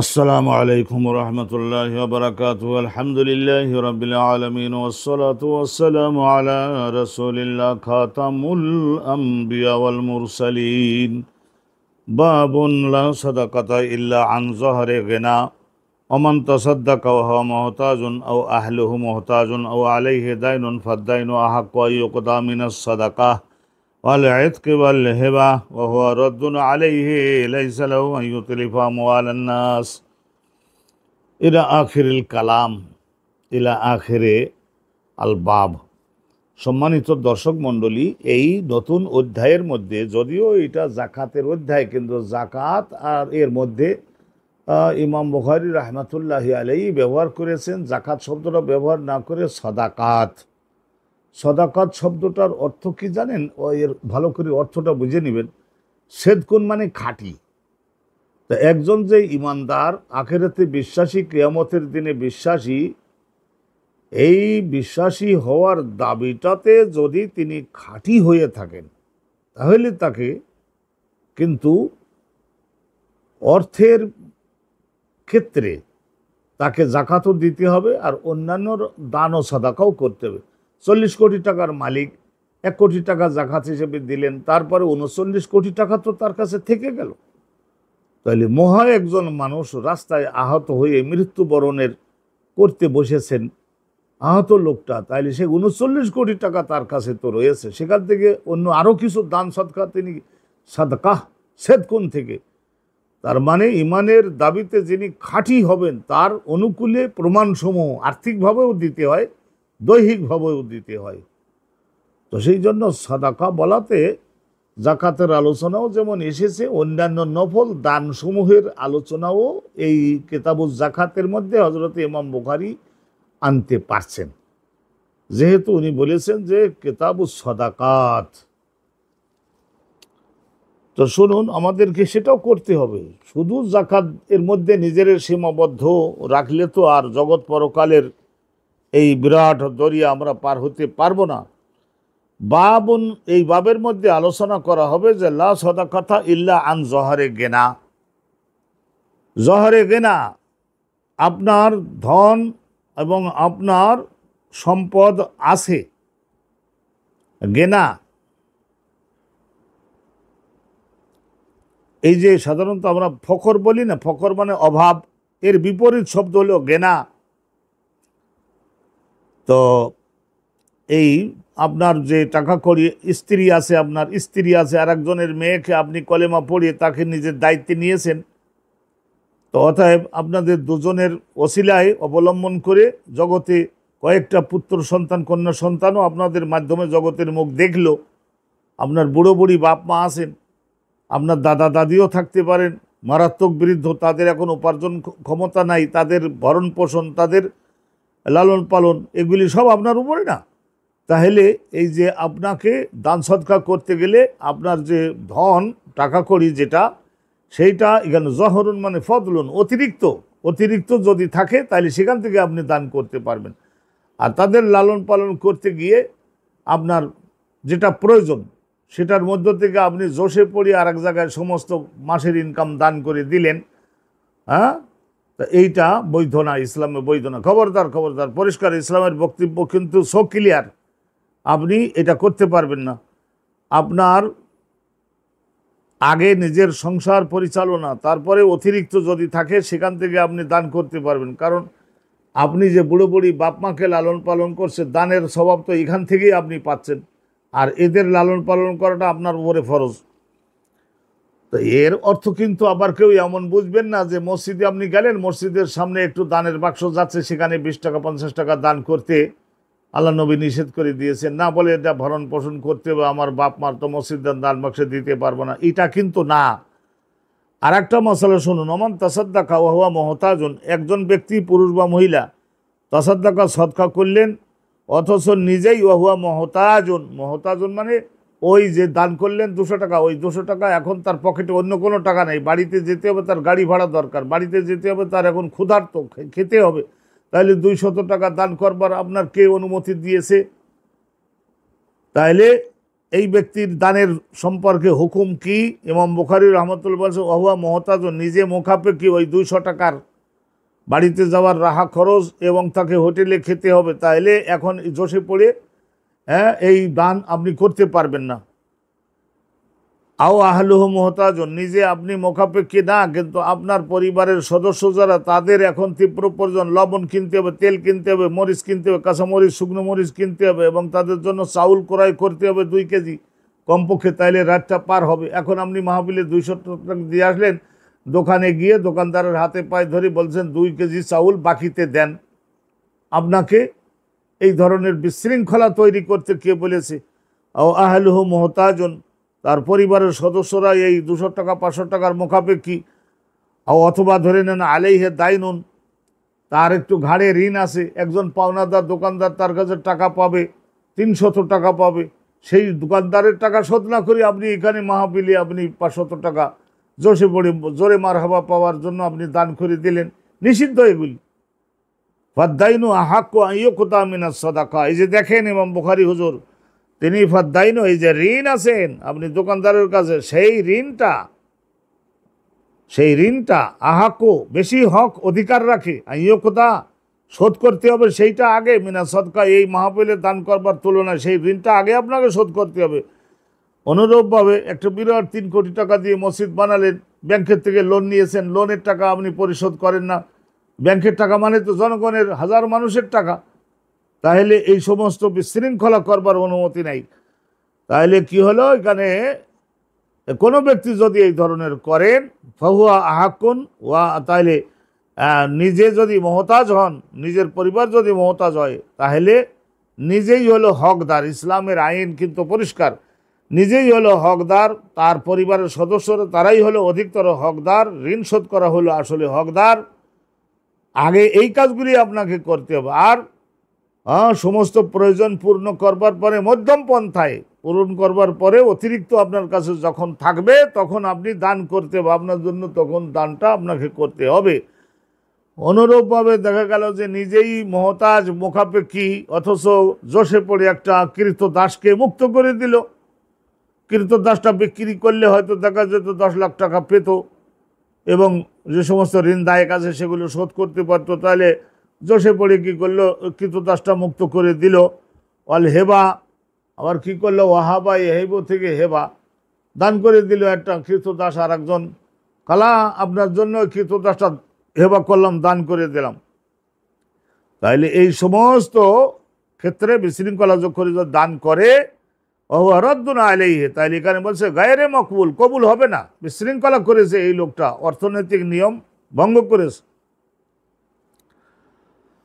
আসসালামু আলাইকুম রহমতুল্লাহি ওয়া বারাকাতুহু আলহামদুলিল্লাহি রাব্বিল আলামিন ওয়াসসালাতু ওয়াসসালামু আলা রাসূলিল্লাহ খাতামুল আম্বিয়া ওয়াল মুরসালিন বাবুন লা সাদাকাতা ইল্লা আন যহরি গিনা ওমান তাসাদ্দাকা ওয়া হুয়া মুহতাজুন আও আহলুহু মুহতাজুন আও আলাইহি দাইনুন ফাদ-দাইনু আহাক্কু আন ইউকদা মিনাস সাদাকাহ والعتق والهبة وهو رد عليه ليس له أن يتلف أموال الناس إلى آخر الكلام إلى آخر الباب। সম্মানিত দর্শক মণ্ডলী, এই নতুন অধ্যায়ের মধ্যে, যদিও এটা জাকাতের অধ্যায়, কিন্তু জাকাত আর এর মধ্যে ইমাম বুখারী রাহমাতুল্লাহি আলাইহি ব্যবহার করেছেন জাকাত শব্দটা ব্যবহার না করে সাদাকাত। সদাকাত শব্দটার অর্থ কি জানেন? এর ভালো করে অর্থটা বুঝে নেবেন। সেদকুন মানে খাঁটি। তা একজন যে ইমানদার, আখিরাতে বিশ্বাসী, কিয়ামতের দিনে বিশ্বাসী, এই বিশ্বাসী হওয়ার দাবিটাতে যদি তিনি খাঁটি হয়ে থাকেন, তাহলে তাকে কিন্তু অর্থের ক্ষেত্রে তাকে জাকাতও দিতে হবে আর অন্যান্য দান ও সাদাকাও করতে হবে। 40 কোটি টাকার মালিক 1 কোটি টাকা জাকাত হিসেবে দিলেন, তারপরে 39 কোটি টাকা তো তার কাছে থেকে গেল। তাহলে মহা একজন মানুষ রাস্তায় আহত হয়ে মৃত্যুবরণের করতে বসেছেন, আহত লোকটা, তাইলে সে 39 কোটি টাকা তার কাছে তো রয়েছে, সেখান থেকে অন্য আরও কিছু দান সদকা তিনি সাদকাহ সেদকুন থেকে, তার মানে ইমানের দাবিতে যিনি খাঁটি হবেন তার অনুকূলে প্রমাণসমূহ আর্থিকভাবেও দিতে হয়, দৈহিকভাবেও দিতে হয়। তো সেই জন্য সাদাকা বলাতে জাকাতের আলোচনাও যেমন এসেছে, অন্যান্য নফল দানসমূহের আলোচনাও এই কিতাবুজ জাকাতের মধ্যে হযরত ইমাম বুখারী আনতে পারছেন, যেহেতু উনি বলেছেন যে কিতাবুজ সাদাকাত। তো শুনুন, আমাদেরকে সেটাও করতে হবে। শুধু জাকাত এর মধ্যে নিজের সীমাবদ্ধ রাখলে তো আর জগৎ পরকালের এই বিরাট দরিয়া আমরা পার হতে পারবো না। বাবুন, এই বাবের মধ্যে আলোচনা করা হবে যে লা সাদাকাতা ইল্লা আন যহরে গিনা। যহরে গিনা, আপনার ধন এবং আপনার সম্পদ আছে, গিনা এই যে সাধারণত আমরা ফকর বলি না, ফকর মানে অভাব, এর বিপরীত শব্দ হলো গিনা। তো এই আপনার যে টাকা করি, স্ত্রী আছে, আপনার স্ত্রী আছে, আর একজনের মেয়েকে আপনি কলেমা পড়িয়ে তাকে নিজের দায়িত্বে নিয়েছেন, তো অতএব আপনাদের দুজনের ওসিলায় অবলম্বন করে জগতে কয়েকটা পুত্র সন্তান কন্যা সন্তানও আপনাদের মাধ্যমে জগতের মুখ দেখলো। আপনার বুড়ো বুড়ি বাপ মা আছেন, আপনার দাদা দাদিও থাকতে পারেন, মারাত্মক বৃদ্ধ, তাদের এখন উপার্জন ক্ষমতা নাই, তাদের ভরণ পোষণ, তাদের লালন পালন, এগুলি সব আপনার উপরে না। তাহলে এই যে আপনাকে দান সদকা করতে গেলে আপনার যে ধন টাকা কড়ি যেটা, সেইটা এখানে জহরুন মানে ফদলুন, অতিরিক্ত যদি থাকে তাহলে সেখান থেকে আপনি দান করতে পারবেন। আর তাদের লালন পালন করতে গিয়ে আপনার যেটা প্রয়োজন সেটার মধ্য থেকে আপনি জোশে পড়িয়ে আর এক জায়গায় সমস্ত মাসের ইনকাম দান করে দিলেন, হ্যাঁ, তা এইটা বৈধ না, ইসলামে বৈধ না। খবরদার খবরদার, পরিষ্কার ইসলামের বক্তব্য কিন্তু সো ক্লিয়ার, আপনি এটা করতে পারবেন না। আপনার আগে নিজের সংসার পরিচালনা, তারপরে অতিরিক্ত যদি থাকে সেখান থেকে আপনি দান করতে পারবেন। কারণ আপনি যে বুড়ো বুড়ি বাপ মাকে লালন পালন করছে, দানের স্বভাব তো এখান থেকেই আপনি পাচ্ছেন, আর এদের লালন পালন করাটা আপনার উপরে ফরজ। তো এর অর্থ কিন্তু আবার কেউ এমন বুঝবেন না যে মসজিদে আপনি গেলেন, মসজিদের সামনে একটু দানের বাক্স যাচ্ছে, সেখানে 20 টাকা 50 টাকা দান করতে আল্লাহ নবী নিষেধ করে দিয়েছেন, না বলে এটা ভরণ পোষণ করতে হবে, আমার বাপ মার তো মসজিদের দান বাক্সে দিতে পারবো না, এটা কিন্তু না। আর একটা মশলা শুনুন, ওমান তাসাদ্দাকা ওয়া হুয়া মুহতাজুন, একজন ব্যক্তি পুরুষ বা মহিলা তাসাদ্দাকা সদকা করলেন অথচ নিজেই ওয়া হুয়া মুহতাজুন মানে ওই যে দান করলেন 200 টাকা, ওই 200 টাকা এখন তার পকেটে অন্য কোনো টাকা নেই, বাড়িতে যেতে হবে, তার গাড়ি ভাড়া দরকার, বাড়িতে যেতে হবে, তার এখন ক্ষুধার্ত, খেতে হবে, তাহলে 200 টাকা দান করবার আপনার কে অনুমতি দিয়েছে? তাইলে এই ব্যক্তির দানের সম্পর্কে হুকুম কি? ইমাম বুখারী রহমতুল্লাহ বলছেন ওহুয়া মুহতাজ, নিজে মুখাপেক্ষি ওই 200 টাকার বাড়িতে যাওয়ার রাহা খরচ এবং তাকে হোটেলে খেতে হবে, তাহলে এখন জোশে পড়ে এই দান আপনি করতে পারবেন না। আও আহলুহু মুহতাজুন, নিজে আপনি মুখাপেক্ষী না, কিন্তু আপনার পরিবারের সদস্য যারা তাদের এখন তীব্র প্রয়োজন, লবণ কিনতে হবে, তেল কিনতে হবে, মরিচ কিনতে হবে, কাঁচামরিচ শুকনো মরিচ কিনতে হবে এবং তাদের জন্য চাউল ক্রয় করতে হবে 2 কেজি কমপক্ষে, তাইলে রাতটা পার হবে। এখন আপনি মাহফিলে 200 টাকা দিয়ে আসলেন, দোকানে গিয়ে দোকানদারের হাতে পায়ে ধরে বলছেন 2 কেজি চাউল বাকিতে দেন। আপনাকে এই ধরনের বিশৃঙ্খলা তৈরি করতে কে বলেছে? আও আহলুহু মুহতাজুন, তার পরিবারের সদস্যরা এই 200 টাকা 500 টাকার মুখাপেক্ষী, অথবা ধরে নেন আলাইহে দাইনুন, তার একটু ঘাড়ে ঋণ আছে, একজন পাওনাদার দোকানদার তার কাছে টাকা পাবে, 300 টাকা পাবে, সেই দোকানদারের টাকা শোধ না করে আপনি এখানে মাহফিলে আপনি 500 টাকা জোশে পড়ে জোরে মারহাবা পাওয়ার জন্য আপনি দান করে দিলেন, নিষিদ্ধ এগুলি। ফাদ্দাইনু আহাক্কু আন ইউকতা মিনাস সাদাকা, এই যে দেখেন ইমাম বুখারী হুজুর তিনি ফাদ্দাইনু, এই যে ঋণ আছেন আপনি দোকানদারের কাছে, সেই ঋণটা আহাক্কু বেশি হক অধিকার রাখে, আন ইউকতা শোধ করতে হবে সেইটা আগে, মিনাস সাদকা এই মাহফিলে দান করবার তুলনায় সেই ঋণটা আগে আপনাকে শোধ করতে হবে। অনুরূপভাবে একটা বিরাট 3 কোটি টাকা দিয়ে মসজিদ বানালেন, ব্যাংকের থেকে লোন নিয়েছেন, লোনের টাকা আপনি পরিশোধ করেন না, ব্যাংকের টাকা মানে তো জনগণের হাজার মানুষের টাকা, তাহলে এই সমস্ত বিশৃঙ্খলা করবার অনুমতি নাই। তাহলে কি হলো, এখানে কোনো ব্যক্তি যদি এই ধরনের করেন ফাহুয়া আহাক্কুন ওয়া, তাহলে নিজে যদি মহতাজ হন, নিজের পরিবার যদি মহতাজ হয়, তাহলে নিজেই হলো হকদার। ইসলামের আইন কিন্তু পরিষ্কার, নিজেই হলো হকদার, তার পরিবারের সদস্যরা তারাই হলো অধিকতর হকদার, ঋণ শোধ করা হলো আসলে হকদার। আগে এই কাজগুলি আপনাকে করতে হবে, আর সমস্ত প্রয়োজন পূর্ণ করবার পরে মধ্যম পন্থায় পূরণ করবার পরে অতিরিক্ত আপনার কাছে যখন থাকবে তখন আপনি দান করতে হবে, আপনার জন্য তখন দানটা আপনাকে করতে হবে। অনুরূপভাবে দেখা গেল যে নিজেই মহতাজ মুখাপেক্ষী, অথচ জোশে পড়ে একটা কৃতদাসকে মুক্ত করে দিল, কৃতদাসটা বিক্রি করলে হয়তো দেখা যেত 10 লাখ টাকা পেত এবং যে সমস্ত ঋণদায়ক আছে সেগুলো শোধ করতে পারত, তাহলে জোশে পড়ে কী করলো, কৃতদাসটা মুক্ত করে দিল। অল হেবা, আবার কী করলো, ওয়াহাবা হেব থেকে হেবা দান করে দিল একটা কৃতদাস আর একজন, কালা আপনার জন্য কৃতদাসটা হেবা করলাম, দান করে দিলাম। তাইলে এই সমস্ত ক্ষেত্রে বিশৃঙ্খলা যখন দান করে রদ্দুন আলাইহি, তাইলে এখানে বলছে গায়রে মকবুল, কবুল হবে না, বিশৃঙ্খলা করেছে এই লোকটা, অর্থনৈতিক নিয়ম ভঙ্গ করেছে।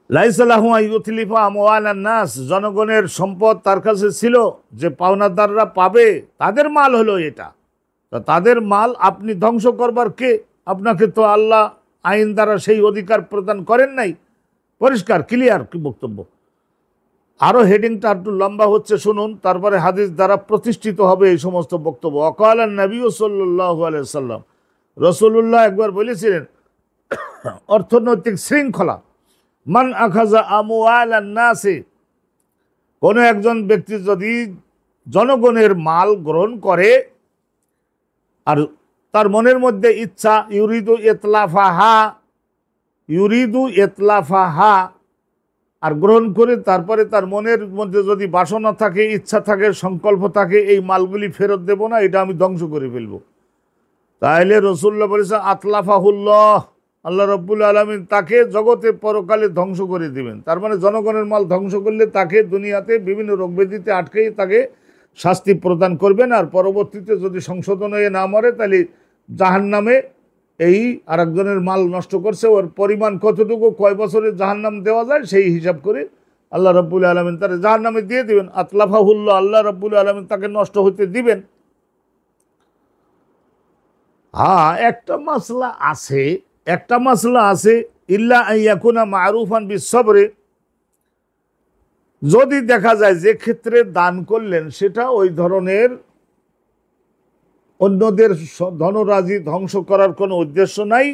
লাইসা লাহু আন ইউতলিফা আমওয়ালান নাস, জনগণের সম্পদ তার কাছে ছিল, যে পাওনাদাররা পাবে তাদের মাল হলো এটা, তা তাদের মাল আপনি ধ্বংস করবার কে? আপনাকে তো আল্লাহ আইন দ্বারা সেই অধিকার প্রদান করেন নাই। পরিষ্কার ক্লিয়ার কি বক্তব্য। আরও হেডিংটা একটু লম্বা হচ্ছে, শুনুন, তারপরে হাদিস দ্বারা প্রতিষ্ঠিত হবে এই সমস্ত বক্তব্য। ওয়াকাল নবী সাল্লাল্লাহু আলাইহি ওয়াসাল্লাম, রাসূলুল্লাহ একবার বলেছিলেন অর্থনৈতিক শৃঙ্খলা, মান আখাযা আমওয়ালান নাসি, কোনো একজন ব্যক্তি যদি জনগণের মাল গ্রহণ করে আর তার মনের মধ্যে ইচ্ছা, ইউরিদু ইতলাফাহা, আর গ্রহণ করে তারপরে তার মনের মধ্যে যদি বাসনা থাকে, ইচ্ছা থাকে, সংকল্প থাকে এই মালগুলি ফেরত দেব না, এটা আমি ধ্বংস করে ফেলব, তাহলে রাসূলুল্লাহ বলেছেন আতলাফাহুল্লাহ, আল্লাহ রাব্বুল আলামিন তাকে জগতে পরকালে ধ্বংস করে দিবেন। তার মানে জনগণের মাল ধ্বংস করলে তাকে দুনিয়াতে বিভিন্ন রোগব্যাধিতে আটকেই তাকে শাস্তি প্রদান করবেন, আর পরবর্তীতে যদি সংশোধন হয়ে না মরে তাহলে জাহান্নামে, এই আরেকজনের মাল নষ্ট করছে ওর পরিমাণ কতটুকু, কয় বছরের জাহান্নাম দেওয়া যায় সেই হিসাব করে আল্লাহ রাব্বুল আলামিন তার জাহান্নামে দিয়ে দিবেন। আতলাফাহুল্লাহ, আল্লাহ রাব্বুল আলামিন তাকে নষ্ট হতে দিবেন। হ্যাঁ, একটা মাসলা আছে, ইল্লা আন ইয়াকুনা মারুফান বিসসবরে, যদি দেখা যায় যে ক্ষেত্রে দান করলেন সেটা ওই ধরনের অন্যদের ধনরাজি ধ্বংস করার কোনো উদ্দেশ্য নাই,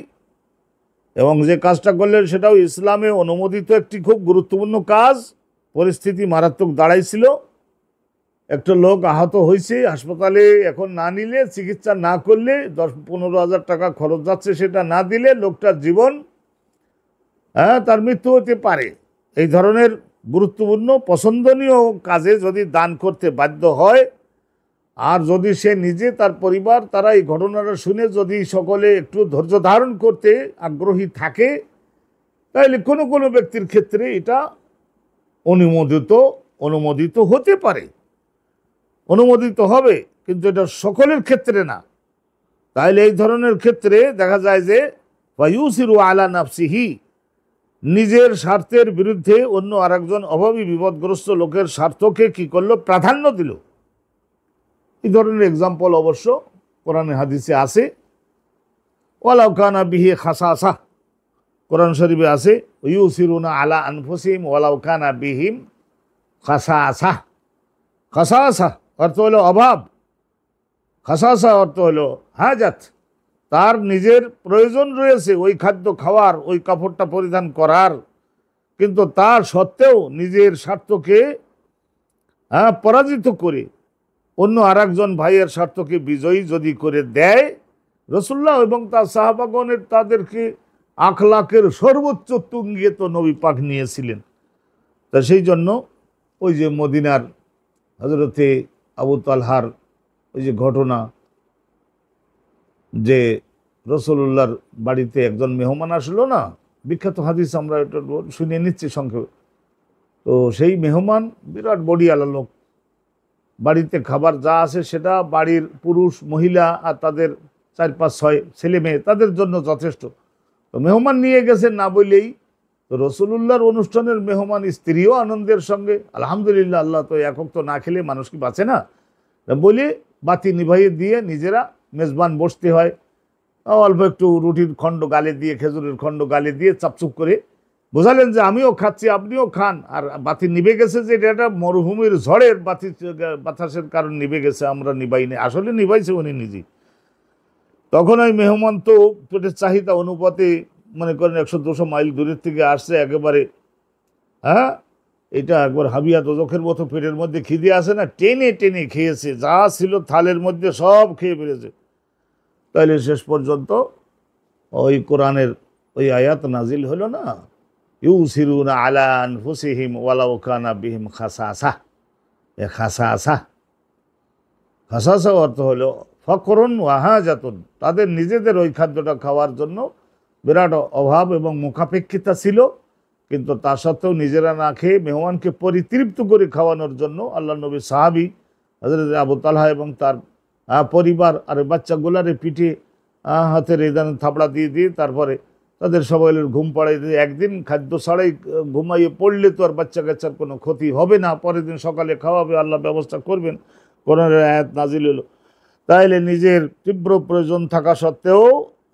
এবং যে কাজটা করলেন সেটাও ইসলামে অনুমোদিত একটি খুব গুরুত্বপূর্ণ কাজ, পরিস্থিতি মারাত্মক দাঁড়াইছিল, একটা লোক আহত হয়েছে, হাসপাতালে এখন না নিলে, চিকিৎসা না করলে 10-15 হাজার টাকা খরচ যাচ্ছে, সেটা না দিলে লোকটার জীবন, তার মৃত্যু হতে পারে। এই ধরনের গুরুত্বপূর্ণ পছন্দনীয় কাজে যদি দান করতে বাধ্য হয়, আর যদি সে নিজে তার পরিবার তারা এই ঘটনাটা শুনে যদি সকলে একটু ধৈর্য ধারণ করতে আগ্রহী থাকে, তাহলে কোনো কোনো ব্যক্তির ক্ষেত্রে এটা অনুমোদিত হতে পারে, অনুমোদিত হবে, কিন্তু এটা সকলের ক্ষেত্রে না। তাহলে এই ধরনের ক্ষেত্রে দেখা যায় যে ফায়ুসিরু আলা নাফসিহি, নিজের স্বার্থের বিরুদ্ধে অন্য আরেকজন অভাবী বিপদগ্রস্ত লোকের স্বার্থকে কি করলো, প্রাধান্য দিল। এই ধরনের এক্সাম্পল অবশ্য কোরআনে হাদিসে আছে। ওয়ালাউ কানা বিহি খাসাসা, কোরআন শরীফে আছে ইউসিরুনা আলা আনফুসিহিম ওয়ালাউ কানা বিহিম খাসাসা। খাসাসা অর্থ হলো অভাব, খাসাসা অর্থ হলো হাজাত, তার নিজের প্রয়োজন রয়েছে ওই খাদ্য খাওয়ার, ওই কাপড়টা পরিধান করার, কিন্তু তার সত্ত্বেও নিজের স্বার্থকে পরাজিত করে অন্য আরেকজন ভাইয়ের স্বার্থকে বিজয়ী যদি করে দেয়, রাসূলুল্লাহ এবং তার সাহাবাগণের তাদেরকে আখলাকের সর্বোচ্চ তুঙ্গে তো নবী পাক নিয়েছিলেন। তা সেই জন্য ওই যে মদিনার হযরতে আবু তালহার ওই যে ঘটনা, যে রাসূলুল্লাহর বাড়িতে একজন মেহমান আসলো না, বিখ্যাত হাদিস, আমরা এটা শুনিয়ে নিচ্ছি সংক্ষেপে। তো সেই মেহমান বিরাট বডিওয়ালা লোক, বাড়িতে খাবার যা আছে সেটা বাড়ির পুরুষ মহিলা আর তাদের 4-5-6 ছেলে মেয়ে তাদের জন্য যথেষ্ট। তো মেহমান নিয়ে গেছেন না বললেই, তো রাসূলুল্লাহর অনুষ্ঠানের মেহমান স্ত্রীও আনন্দের সঙ্গে আলহামদুলিল্লাহ, আল্লাহ তো একক তো না খেলে মানুষ কি বাঁচে না, বলে বাতি নিভাইয়ে দিয়ে নিজেরা মেজবান বসতে হয়। অল্প একটু রুটির খণ্ড গালে দিয়ে, খেজুরের খণ্ড গালে দিয়ে চাপচুপ করে বোঝালেন যে আমিও খাচ্ছি আপনিও খান। আর বাতি নিভে গেছে যে এটা মরুভূমির ঝড়ের বাতাসের কারণ নিভে গেছে, আমরা নিভাইনি, আসলে নিভাইছে উনি নিজেই। তখন ওই মেহমান তো পেটের চাহিদা অনুপাতে মনে করেন 100-200 মাইল দূরের থেকে আসছে, একেবারে এটা একবার হাবিয়া দোজখের মতো পেটের মধ্যে খিদে আসে না, টেনে টেনে খেয়েছে, যা ছিল থালের মধ্যে সব খেয়ে ফেলেছে। তাইলে শেষ পর্যন্ত ওই কোরআনের ওই আয়াত নাজিল হলো না, ইউসিরুনা আলা আনফুসিহিম ওয়ালাউ কানা বিহিম খাসাসা। খাসাসা অর্থ হলো ফকরুন ওয়া হাজাতুন, তাদের নিজেদের ওই খাদ্যটা খাওয়ার জন্য বিরাট অভাব এবং মুখাপেক্ষিতা ছিল, কিন্তু তা সত্ত্বেও নিজেরা না খেয়ে মেহমানকে পরিতৃপ্ত করে খাওয়ানোর জন্য আল্লাহ নবীর সাহাবী হযরত আবু তালহা এবং তার পরিবার আর বাচ্চাগুলারে পিঠে হাতের এই ধরনের থাবড়া দিয়ে দিয়ে তারপরে তাদের সবাইয়ের ঘুম পাড়াই দিয়ে, একদিন খাদ্য ছাড়াই ঘুমাইয়ে পড়লে তো আর বাচ্চা কাচ্চার কোনো ক্ষতি হবে না, পরের দিন সকালে খাওয়াবে, আল্লাহ ব্যবস্থা করবেন, কোরআনের আয়াত নাজিল হলো। তাইলে নিজের তীব্র প্রয়োজন থাকা সত্ত্বেও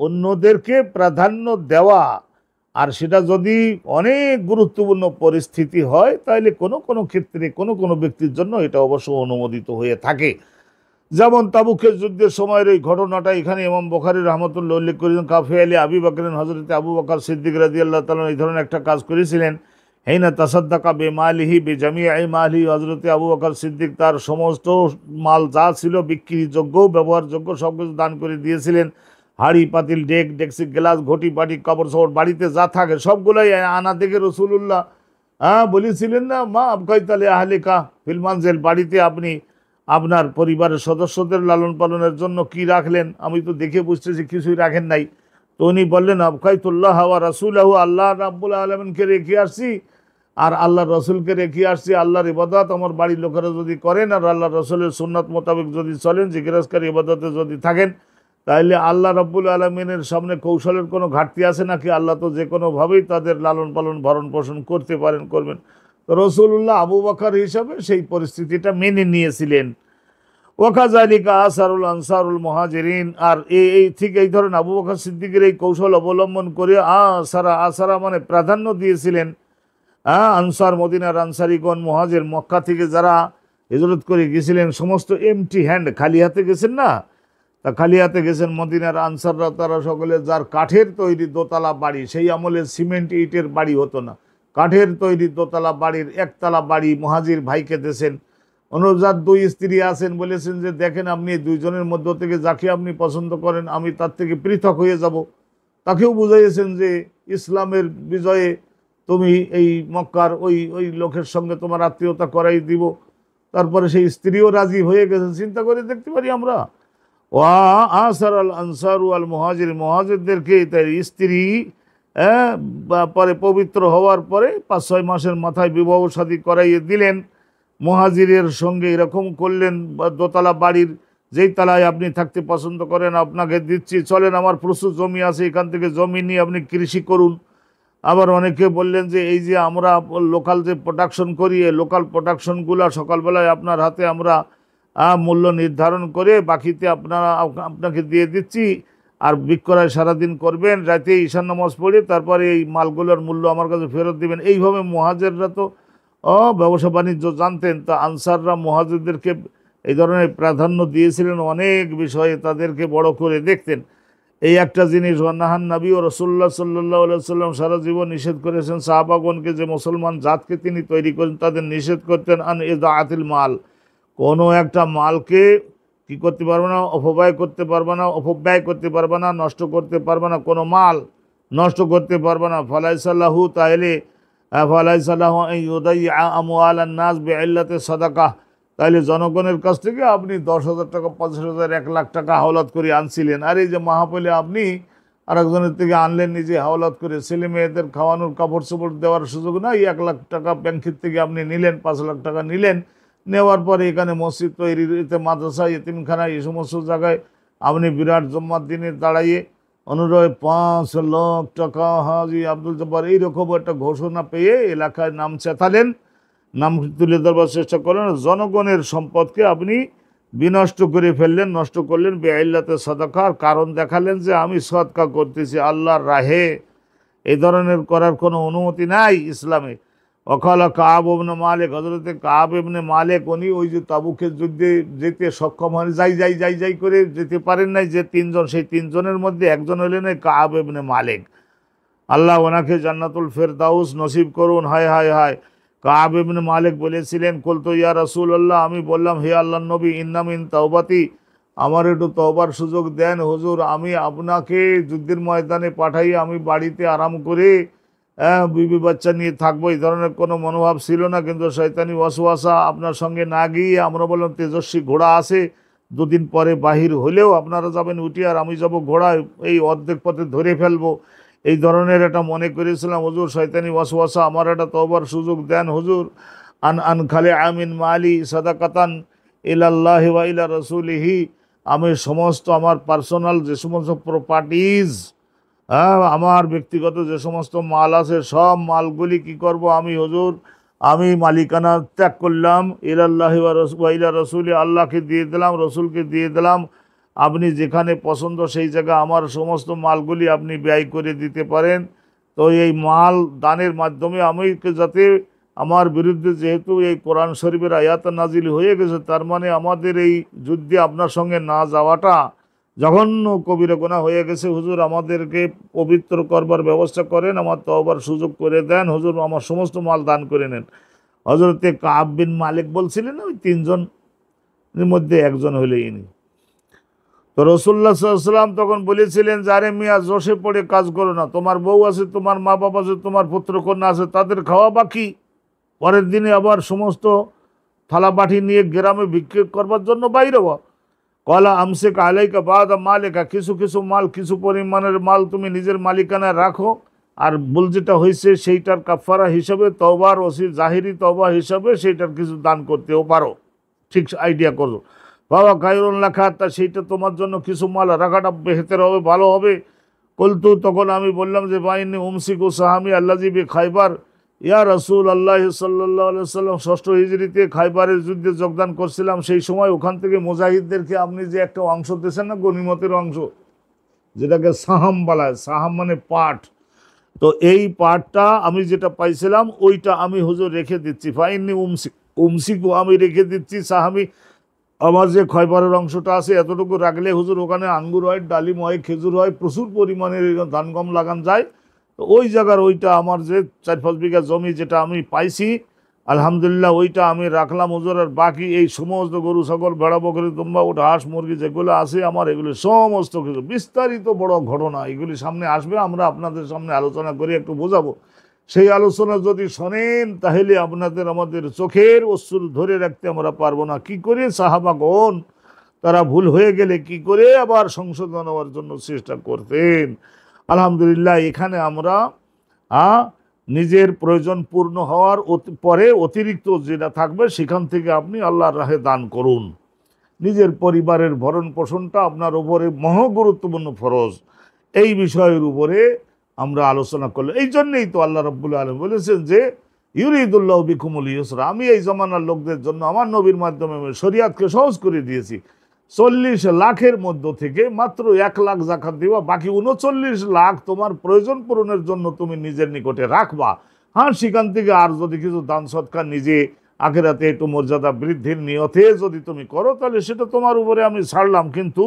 অন্যদেরকে প্রাধান্য দেওয়া, আর সেটা যদি অনেক গুরুত্বপূর্ণ পরিস্থিতি হয়, তাহলে কোনো কোনো ক্ষেত্রে কোনো কোনো ব্যক্তির জন্য এটা অবশ্য অনুমোদিত হয়ে থাকে। যেমন তাবুকের যুদ্ধের সময়ের এই ঘটনাটা এখানে ইমাম বুখারী রাহমাতুল্লাহ উল্লেখ করেছেন, কাফিয়ালি আবি বকর, হযরত আবু বকর সিদ্দিক রাদিয়াল্লাহু তাআলা এই ধরনের একটা কাজ করেছিলেন। হেইনা তাসাদ্দাকা বিমালিহি বিজামিআ মালিহি, হযরত আবু বকর সিদ্দিক তার সমস্ত মাল যা ছিল বিক্রিযোগ্য ব্যবহারযোগ্য সব কিছু দান করে দিয়েছিলেন। হাড়ি পাতিল, ডেক ডেকসি, গ্লাস, ঘটি বাটি, কাপড় সাপড় বাড়িতে যা থাকে সবগুলাই আনা দেখে রাসূলুল্লাহ বলেছিলেন না, মা আবকাইতা লি আহলিকা ফিল মানজিল, বাড়িতে আপনি আপনার পরিবারের সদস্যদের লালন পালনের জন্য কি রাখলেন, আমি তো দেখে বুঝতেছি কিছুই রাখেন নাই। তো উনি বললেন আবকাইতুল্লাহ ওয়া রাসূলাহু, আল্লাহ রাব্বুল আলামিনকে রেখে আসছি আর আল্লাহর রসুলকে রেখে আসছি। আল্লাহর ইবাদত আমার বাড়ির লোকেরা যদি করেন আর আল্লাহ রসুলের সুন্নাত মোতাবেক যদি চলেন, জিজ্ঞাসকারী ইবাদতে যদি থাকেন, তাহলে আল্লাহ রাব্বুল আলামিনের সামনে কৌশলের কোনো ঘাটতি আছে নাকি? আল্লাহ তো যে কোনোভাবেই তাদের লালন পালন ভরণ পোষণ করতে পারেন, করবেন। তো রাসূলুল্লাহ আবু বকর হিসাবে সেই পরিস্থিতিটা মেনে নিয়েছিলেন। ওয়াকাযালিকা আসারুল আনসারুল মুহাজিরিন, আর এই ঠিক এই ধরনের আবু বকর সিদ্দিকের এই কৌশল অবলম্বন করে আসারা মানে প্রাধান্য দিয়েছিলেন আনসার, মদিনার আনসারিগণ, মুহাজির, মক্কা থেকে যারা হিজরত করে গেছিলেন, সমস্ত এমটি হ্যান্ড, খালি হাতে গেছেন না, তা খালি হাতে গেছেন মদিনার আনসাররা, তারা সকলে যার কাঠের তৈরি দোতলা বাড়ি, সেই আমলে সিমেন্ট ইটের বাড়ি হতো না, কাঠের তৈরি দোতলা বাড়ির একতলা বাড়ি মুহাজির ভাইকে দিয়েছেন। অনুজাত দুই স্ত্রী আছেন, বলেছেন যে দেখেন আপনি এই দুইজনের মধ্য থেকে যাকে আপনি পছন্দ করেন আমি তার থেকে পৃথক হয়ে যাব। তাকেও বুঝাইয়েছেন যে ইসলামের বিজয়ে তুমি এই মক্কার ওই ওই লোকের সঙ্গে তোমার আত্মীয়তা করাই দিব। তারপরে সেই স্ত্রীও রাজি হয়ে গেছে। চিন্তা করে দেখতে পারি আমরা। ওয়া আসার আল আনসারু আল মুহাজির, মুহাজিরদেরকে তার স্ত্রী পরে পবিত্র হওয়ার পরে 5-6 মাসের মাথায় বিবাহ শাদী করাইয়ে দিলেন। মুহাজিরের সঙ্গে এরকম করলেন, দোতলা বাড়ির যেই তলায় আপনি থাকতে পছন্দ করেন আপনাকে দিচ্ছি, চলেন আমার প্রচুর জমি আছে, এখান থেকে জমি নিয়ে আপনি কৃষি করুন। আবার অনেকে বললেন যে এই যে আমরা লোকাল যে প্রোডাকশন করি, এই লোকাল প্রোডাকশনগুলো সকালবেলায় আপনার হাতে আমরা মূল্য নির্ধারণ করে বাকিতে আপনাকে দিয়ে দিচ্ছি, আর বিক্রয় সারাদিন করবেন, রাতে ঈশান নামাজ পড়ে তারপরে এই মালগুলোর মূল্য আমার কাছে ফেরত দিবেন। এইভাবে মুহাজিররা তো ব্যবসা বাণিজ্য জানতেন, তা আনসাররা মুহাজিরদেরকে এই ধরনের প্রাধান্য দিয়েছিলেন, অনেক বিষয়ে তাদেরকে বড় করে দেখতেন। এই একটা জিনিস, ওয়ান্নাহান নবী ও রসুল্লাহ সাল্লাল্লাহু আলাইহি সাল্লাম সারা জীবন নিষেধ করেছেন সাহাবাগণকে যে মুসলমান জাতকে তিনি তৈরি করেন তাদের নিষেধ করতেন আন ইদাআতিল মাল, কোনো একটা মালকে কি করতে পারবে না, অপব্যয় করতে পারবে না, অপব্যয় করতে পারবে না, নষ্ট করতে পারবে না, কোনো মাল নষ্ট করতে পারবে না। ফালাইসাল্লাহু তাহলে ফালাইসাল্লাহু ইউদাইআ আমওয়ালান নাস বিইল্লাতি সাদাকাহ, তাইলে জনগণের কাছ থেকে আপনি 10,000 টাকা, 50,000, 1 লাখ টাকা হাওলাত করে আনছিলেন, আর এই যে মাহাপলে আপনি আরেকজনের থেকে আনলেন নিজে হাওলাত করে, ছেলে মেয়েদের খাওয়ানোর কাপড় চোপড় দেওয়ার সুযোগ নাই, 1 লাখ টাকা ব্যাংকের থেকে আপনি নিলেন, 5 লাখ টাকা নিলেন, নেওয়ার পরে এখানে মসজিদ তৈরিতে, মাদ্রাসা, ইতিমখানা, এই সমস্ত জায়গায় আপনি বিরাট জম্মার দিনে দাঁড়াইয়ে অনুরোধ 5 লাখ টাকা হাজি আব্দুল জব্বার এইরকম একটা ঘোষণা পেয়ে এলাকায় নাম চেতালেন, নাম তুলে ধরবার চেষ্টা করলেন। জনগণের সম্পদকে আপনি বিনষ্ট করে ফেললেন, নষ্ট করলেন বেআইল্লাতে সাদাকার কারণ দেখালেন যে আমি সদকা করতেছি আল্লাহর রাহে। এই ধরনের করার কোনো অনুমতি নাই ইসলামে। ওকালা কাব ইবনে মালিক, হযরতে কাব ইবনে মালিক উনি ওই যে তাবুকের যুদ্ধে যেতে সক্ষম হন, যাই করে যেতে পারেন নাই, যে 3 জন, সেই 3 জনের মধ্যে একজন হলেন কাব ইবনে মালিক। আল্লাহ ওনাকে জান্নাতুল ফেরদাউস নসিব করুন। হায় হায় হায়। কাব ইবনে মালিক বলেছিলেন, কুলতু ইয়া রাসূলুল্লাহ, আমি বললাম হে আল্লাহর নবী, ইন্না মিন তাওবাতি, আমার একটু তওবার সুযোগ দেন হুজুর, আমি আপনাকে যুদ্ধের ময়দানে পাঠাই, আমি বাড়িতে আরাম করে বিবি বাচ্চা নিয়ে থাকবো, এই ধরনের কোনো মনোভাব ছিল না। কিন্তু শয়তানি ওয়াসওয়াসা আপনার সঙ্গে না গিয়ে আমরা বললাম তেজস্বী ঘোড়া আছে, 2 দিন পরে বাহির হলেও আপনারা যাবেন উঠে আর আমি যাব ঘোড়ায়, এই অর্ধেক পথে ধরে ফেলবো, এই ধরনের এটা মনে করেছিলাম। হুজুর শয়তানি ওয়াসওয়াসা, আমার একটা তওবার সুযোগ দেন হুজুর। আন খালে আমিন মালি সাদাকাতান ইলাল্লাহি ওয়া ইলা রাসূলিহি, আমি সমস্ত আমার পার্সোনাল যে সমস্ত প্রপার্টিজ, আমার ব্যক্তিগত যে সমস্ত মাল আছে সব মালগুলি কি করব আমি হুজুর, আমি মালিকানা ত্যাগ করলাম, ইলাল্লাহি ওয়া ইলা রাসূলি, আল্লাহকে দিয়ে দিলাম, রসুলকে দিয়ে দিলাম, আপনি যেখানে পছন্দ সেই জায়গায় আমার সমস্ত মালগুলি আপনি ব্যয় করে দিতে পারেন। তো এই মাল দানের মাধ্যমে আমি যাতে আমার বিরুদ্ধে, যেহেতু এই কোরআন শরীফের আয়াত নাজিল হয়ে গেছে, তার মানে আমাদের এই যুদ্ধে আপনার সঙ্গে না যাওয়াটা জঘন্য কবিরা গুনাহ হয়ে গেছে, হুজুর আমাদেরকে পবিত্র করবার ব্যবস্থা করেন, আমার তওবার সুযোগ করে দেন হুজুর, আমার সমস্ত মাল দান করে নেন। হযরতে কাব বিন মালিক বলছিলেন ওই 3 জনের মধ্যে একজন হলে ইনি। তো রাসূলুল্লাহ সাল্লাল্লাহু আলাইহি ওয়াসাল্লাম তখন বলেছিলেন, যারে মিয়া জোশে পড়ে কাজ করো না, তোমার বউ আছে, তোমার মা বাবা আছে, তোমার পুত্র কন্যা আছে, তাদের খাওয়া বাকি, পরের দিনে আবার সমস্ত থালা বাটি নিয়ে গ্রামে বিক্রি করবার জন্য বাইরে হওয়া। কলা আমসিক আলাইকা বাদ মালিকা, কিছু কিছু মাল, কিছু পরিমাণের মাল তুমি নিজের মালিকানায় রাখো, আর ভুল যেটা হয়েছে সেইটার কাফারা হিসাবে, তওবার ওসির জাহিরি তওবা হিসাবে সেইটার কিছু দান করতেও পারো, ঠিক আইডিয়া করো বাবা খায়রুন লাকা, তা সেইটা তোমার জন্য কিছু মাল রাখাটা বেহতের হবে, ভালো হবে। কলতু, তখন আমি বললাম যে বাইনি উমসিকু সাহামি আল্লাজি বি খাইবার, ইয়া রাসূল আল্লাহ সাল্লাল্লাহু আলাইহি ওয়াসাল্লাম 6ষ্ঠ হিজরিতে খাইবারের যুদ্ধে যোগদান করছিলাম, সেই সময় ওখান থেকে মুজাহিদদেরকে আপনি যে একটা অংশ দিয়েছেন না, গনিমতের অংশ, যেটাকে সাহাম বলা হয়, সাহাম মানে পাট, তো এই পাটটা আমি যেটা পাইছিলাম ওইটা আমি হুজুর রেখে দিচ্ছি। ফাইনি উমসিকু, আমি রেখে দিচ্ছি সাহামি, আমার যে খয়বারের অংশটা আছে এতটুকু রাখলে হুজুর ওখানে আঙ্গুর হয়, ডালিম হয়, খেজুর হয়, প্রচুর পরিমাণের ধান গম লাগান যায়, তো ওই জায়গার ওইটা আমার যে 4-5 বিঘা জমি যেটা আমি পাইছি, আলহামদুলিল্লাহ ওইটা আমি রাখলাম হুজুর, আর বাকি এই সমস্ত গরু ছাগল ভেড়া বকরি তোমরা ওটা হাঁস মুরগি যেগুলো আছে আমার, এগুলি সমস্ত কিছু বিস্তারিত বড় ঘটনা, এগুলি সামনে আসবে, আমরা আপনাদের সামনে আলোচনা করে একটু বোঝাবো। সেই আলোচনা যদি শোনেন তাহলে আপনাদের আমাদের চোখের অশ্রু ধরে রাখতে আমরা পারবো না। কি করে সাহাবাগণ তারা ভুল হয়ে গেলে কি করে আবার সংশোধন হওয়ার জন্য চেষ্টা করতেন। আলহামদুলিল্লাহ এখানে আমরা নিজের প্রয়োজন পূর্ণ হওয়ার পরে অতিরিক্ত যেটা থাকবে সেখান থেকে আপনি আল্লাহর রাহে দান করুন। নিজের পরিবারের ভরণ পোষণটা আপনার উপরে মহা গুরুত্বপূর্ণ ফরজ। এই বিষয়ের উপরে আমরা আলোচনা করলে এই জন্যেই তো আল্লাহ রাব্বুল আলামিন বলেছেন যে ইউরিদুল্লাহু বিকুমুল ইউসরা, আমি এই জমানার লোকদের জন্য আমার নবীর মাধ্যমে শরিয়াতকে সহজ করে দিয়েছি। 40 লাখের মধ্য থেকে মাত্র 1 লাখ যাকাত দিবা, বাকি 39 লাখ তোমার প্রয়োজন পূরণের জন্য তুমি নিজের নিকটে রাখবা। হ্যাঁ, সেখান থেকে আর যদি কিছু দান সৎকার নিজে আখিরাতে একটু মর্যাদা বৃদ্ধির নিয়তে যদি তুমি করো তাহলে সেটা তোমার উপরে আমি ছাড়লাম, কিন্তু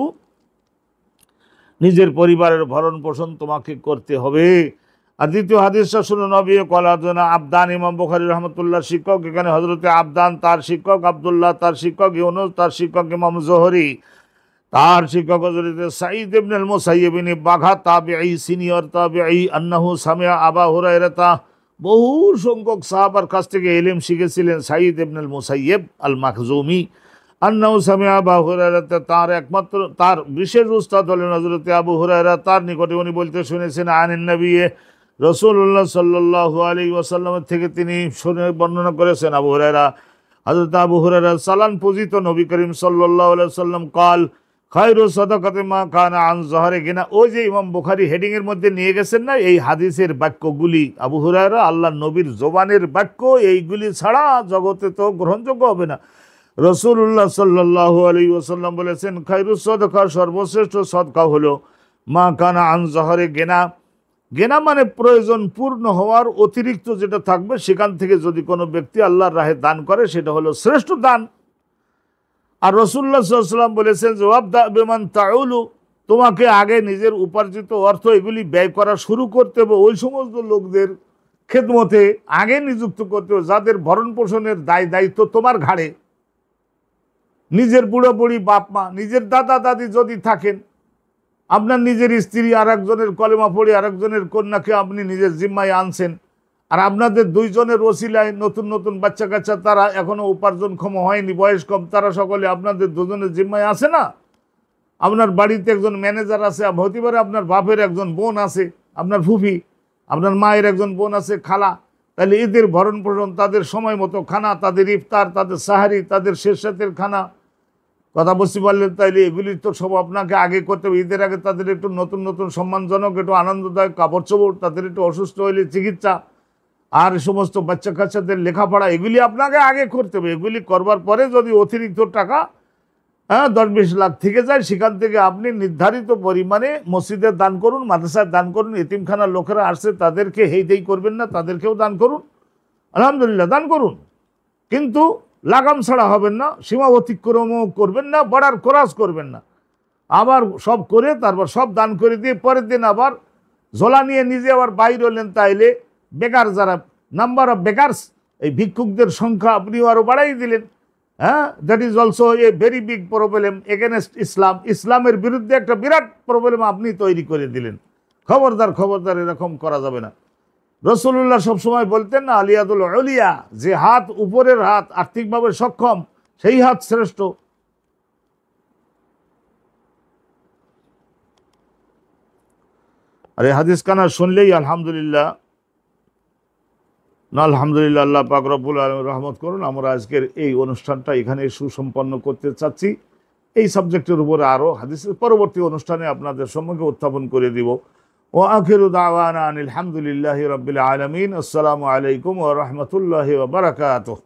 নিজের পরিবারের ভরণ পোষণ তোমাকে করতে হবে। আর দ্বিতীয় হাদিসটা শুনে নবী কলাজনা আবদান, ইমাম বুখারী রাহমাতুল্লাহ শিক্ষক, এখানে হযরতে আবদান তার শিক্ষক, আব্দুল্লাহ তার শিক্ষক, ইউনুস তার শিক্ষক ইমাম জোহরি, তার শিক্ষক হযরতে সাঈদ ইবনে আল মুসাইয়্যিব ইবনে বাঘা তাবিঈ সিনিয়র তাবিঈ আন্নাহু সামিআ আবা হুরায়রা, বহু সংখ্যক সাহাবার কাছ থেকে ইলম শিখেছিলেন সাঈদ ইবনে আল মুসাইয়্যিব আল মাখজুমি। আন্নাহু সামিআ আবা হুরায়রা, তার একমাত্র তার বিশেষ উস্তাদ হলেন হযরতে আবু হুরায়রা, তার নিকটে উনি বলতে শুনেছেন আনিন নবী রাসূলুল্লাহ সাল্লাল্লাহু আলাইহি ওয়াসাল্লামের থেকে তিনি শুনে বর্ণনা করেছেন আবু হুরায়রা, হযরত আবু হুরায়রা সালান পূজিত নবী করিম সাল্লাল্লাহু আলাইহি ওয়াসাল্লাম কাল খায়রু সাদাকাতি মা কানা আন যাহরি গিনা। ওই যে ইমাম বুখারী হেডিং এর মধ্যে নিয়ে গেছেন না এই হাদিসের বাক্যগুলি, আবু হুরায়রা আল্লাহর নবীর জবানের বাক্য, এইগুলি ছাড়া জগতে তো গ্রহণযোগ্য হবে না। রাসূলুল্লাহ সাল্লাল্লাহু আলাইহি ওয়াসাল্লাম বলেছেন খায়রু সাদাকা, সর্বশ্রেষ্ঠ সদকা হলো মা কানা আন যাহরি গিনা, গেনা মানে প্রয়োজন পূর্ণ হওয়ার অতিরিক্ত যেটা থাকবে সেখান থেকে যদি কোনো ব্যক্তি আল্লাহর রাহে দান করে সেটা হলো শ্রেষ্ঠ দান। আর রাসূলুল্লাহ সাল্লাল্লাহু আলাইহি ওয়াসাল্লাম বলেছেন জওয়াবদা বিমান তাউলু, তোমাকে আগে নিজের উপার্জিত অর্থ এগুলি ব্যয় করা শুরু করতে হবে ওই সমস্ত লোকদের খেদমতে আগে নিযুক্ত করতে হবে যাদের ভরণ পোষণের দায়িত্ব তোমার ঘাড়ে। নিজের বুড়ো বুড়ি বাপ মা, নিজের দাদা দাদি যদি থাকেন, আপনার নিজের স্ত্রী আর একজনের কলেমা পড়ে আর একজনের কন্যাকে আপনি নিজের জিম্মায় আনছেন, আর আপনাদের দুইজনের ওসিলায় নতুন নতুন বাচ্চা কাচ্চা তারা এখনো উপার্জনক্ষম হয়নি, বয়স কম, তারা সকলে আপনাদের দুজনের জিম্মায় আছে না। আপনার বাড়িতে একজন ম্যানেজার আছে, হতে পারে আপনার বাপের একজন বোন আছে, আপনার ফুফি, আপনার মায়ের একজন বোন আছে, খালা, তাহলে এদের ভরণ পোষণ, তাদের সময় মতো খানা, তাদের ইফতার, তাদের সাহারি, তাদের শেষ রাতের খানা, কথা বুঝতে পারলেন। তাইলে এগুলি তো সব আপনাকে আগে করতে হবে। ঈদের আগে তাদের একটু নতুন নতুন সম্মানজনক একটু আনন্দদায়ক কাপড় চোপড়, তাদের একটু অসুস্থ হইলে চিকিৎসা, আর সমস্ত বাচ্চা কাচ্চাদের লেখাপড়া, এগুলি আপনাকে আগে করতে হবে। এগুলি করবার পরে যদি অতিরিক্ত টাকা 10-20 লাখ থেকে যায়, সেখান থেকে আপনি নির্ধারিত পরিমাণে মসজিদে দান করুন, মাদ্রাসায় দান করুন, এতিমখানার লোকেরা আসছে তাদেরকে হেই করবেন না, তাদেরকেও দান করুন, আলহামদুলিল্লাহ দান করুন, কিন্তু লাগাম ছাড়া হবেন না, সীমা অতিক্রমও করবেন না, বর্ডার ক্রস করবেন না। আবার সব করে তারপর সব দান করে দিয়ে পরের দিন আবার ঝোলা নিয়ে নিজে আবার বাইরে হলেন, তাইলে বেকার যারা নাম্বার অফ বেকারস, এই ভিক্ষুকদের সংখ্যা আপনিও আরও বাড়াই দিলেন। That is also a very big problem against Islam. ইসলামের বিরুদ্ধে একটা বিরাট প্রবলেম আপনি তৈরি করে দিলেন। খবরদার খবরদার, এরকম করা যাবে না। রাসূলুল্লাহ সবসময় বলতেন না, আলিয়াদুল উলিয়া, যে হাত উপরের হাত, আর্থিকভাবে সক্ষম, সেই হাত শ্রেষ্ঠ। আর এই হাদিস কানা শুনলেই আলহামদুলিল্লাহ না, আলহামদুলিল্লাহ, আল্লাহ পাক রব্বুল আলামিন রহমত করুন। আমরা আজকের এই অনুষ্ঠানটা এখানে সুসম্পন্ন করতে চাচ্ছি। এই সাবজেক্টের উপরে আরও হাদিসের পরবর্তী অনুষ্ঠানে আপনাদের সম্মুখে উত্থাপন করে দিব। ওয়া আখিরু দাওয়ানা আনিল হামদুলিল্লাহি রাব্বিল আলামিন। আসসালামু আলাইকুম ওয়া রাহমাতুল্লাহি ওয়া বারাকাতুহু।